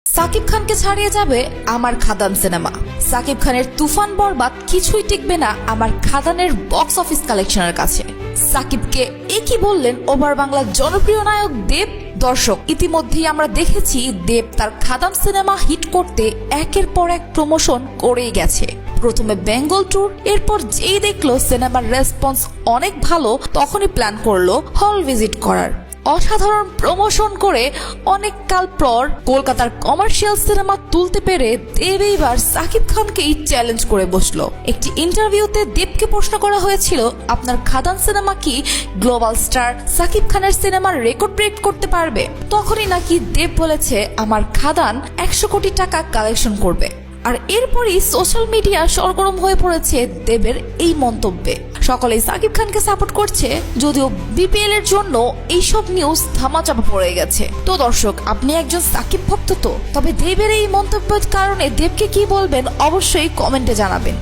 সাকিব খানকে ছাড়িয়ে যাবে আমার খাদান সিনেমা। সাকিব খানের তুফান বরবাদ কিছুই টিকবে না আমার খাদানের বক্স অফিস কালেকশনের কাছে। সাকিবকে একই বললেন ওভার বাংলার জনপ্রিয় নায়ক দেব। দর্শক, ইতিমধ্যেই আমরা দেখেছি দেব তার খাদান সিনেমা হিট করতে একের পর এক প্রমোশন করেই গেছে। প্রথমে বেঙ্গল ট্যুর, এরপর যেই দেখলো সিনেমার রেসপন্স অনেক ভালো তখনই প্ল্যান করলো হল ভিজিট করার। অসাধারণ প্রমোশন করে অনেক কাল পর কলকাতার কমার্শিয়াল সিনেমা তুলতে পেরে দেব এইবার সাকিব খানকেই চ্যালেঞ্জ করে বসলো। একটি ইন্টারভিউতে দেবকে প্রশ্ন করা হয়েছিল, আপনার খাদান সিনেমা কি গ্লোবাল স্টার সাকিব খানের সিনেমার রেকর্ড ব্রেক করতে পারবে? তখনই নাকি দেব বলেছে আমার খাদান 100 কোটি টাকা কালেকশন করবে। আর এরপরই সোশ্যাল মিডিয়া সরগরম হয়ে পড়েছে দেবের এই মন্তব্যে। সকলেই সাকিব খানকে সাপোর্ট করছে, যদিও বিপিএল এর জন্য এইসব নিউজ ধামাচাপা পড়ে গেছে। তো দর্শক, আপনি একজন সাকিব ভক্ত তো? তবে দেবের এই মন্তব্যের কারণে দেবকে কি বলবেন অবশ্যই কমেন্টে জানাবেন।